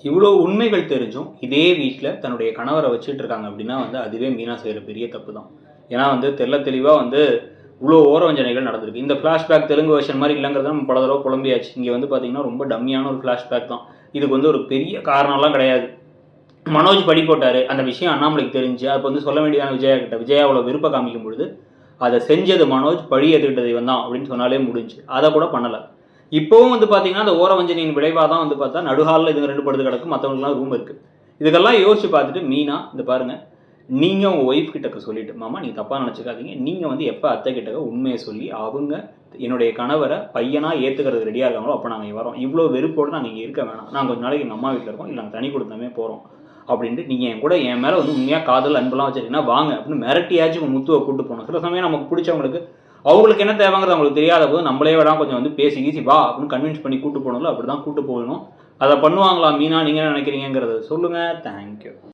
இவ்வளோ உண்மைகள் தெரிஞ்சும் இதே வீட்டில் தன்னுடைய கணவரை வச்சுட்டு இருக்காங்க அப்படின்னா அதுவே மீனா செய்கிற பெரிய தப்பு தான். ஏன்னா தெளிவாக இவ்வளோ ஓரவஞ்சனைகள் நடந்திருக்கு. இந்த ஃப்ளாஷ்பேக் தெலுங்கு வெர்ஷன் மாதிரி இல்லைங்கிறத நம்ம பல தடவை புலம்பியாச்சு. இங்கே பார்த்தீங்கன்னா ரொம்ப டம்மியான ஒரு ஃப்ளாஷ்பேக் தான். இதுக்கு ஒரு பெரிய காரணம்லாம் கிடையாது. மனோஜ் படி போட்டார், அந்த விஷயம் அண்ணாமலைக்கு தெரிஞ்சு அப்போ சொல்ல வேண்டியதான விஜயா கிட்ட. விஜயா அவ்வளோ விருப்பம் காமிக்கும் பொழுது அதை செஞ்சது மனோஜ், பழி ஏற்றுக்கிட்டது இவன் தான் அப்படின்னு சொன்னாலே முடிஞ்சு. அதை கூட பண்ணலை. இப்போவும் பார்த்தீங்கன்னா அந்த ஓரவஞ்சனையின் விளைவாக தான் பார்த்தா நடுஹாலில் இதுங்க 2 படுத்து கிடக்கும், மற்றவங்களுக்குலாம் ரூம் இருக்குது. இதுக்கெல்லாம் யோசிச்சு பார்த்துட்டு மீனா இந்த பாருங்கள், நீங்கள் உங்கள் ஒய்ஃப் கிட்டக்க சொல்லிவிட்டு, மாமா நீங்கள் தப்பாக நினச்சிக்காதீங்க, நீங்கள் எப்போ அத்தை கிட்டக்க உண்மையை சொல்லி அவங்க என்னுடைய கணவரை பையனாக ஏற்றுக்கிறது ரெடியாக இருக்காங்களோ அப்போ நாங்கள் வரோம். இவ்வளோ வெறுப்போடு நாங்கள் இங்கே இருக்க வேணாம், நாங்கள் கொஞ்சம் நாளைக்கு எங்கள் அம்மா வீட்டில் இருக்கோம், இல்லை நாங்கள் தனி கொடுத்தாமே போகிறோம் அப்படின்ட்டு நீங்கள் என் கூட என் மேலே உண்மையாக காதல் அன்பெல்லாம் வச்சுருக்கீங்கன்னா வாங்க அப்படின்னு மிரட்டியாச்சும் உங்கள் முத்துவை கூப்பிட்டு போகணும். சில சமயம் நமக்கு பிடிச்சவங்களுக்கு அவங்களுக்கு என்ன தேவைங்கிறது அவங்களுக்கு தெரியாத போது நம்மளே விட கொஞ்சம் பேசி கீசி வா அப்படின்னு கன்வின்ஸ் பண்ணி கூப்பிட்டு போகணும்ல, அப்படி தான் கூப்பிட்டு போகணும். அதை பண்ணுவாங்களா மீனா, நீங்கள் என்ன நினைக்கிறீங்கிறத சொல்லுங்கள். தேங்க்யூ.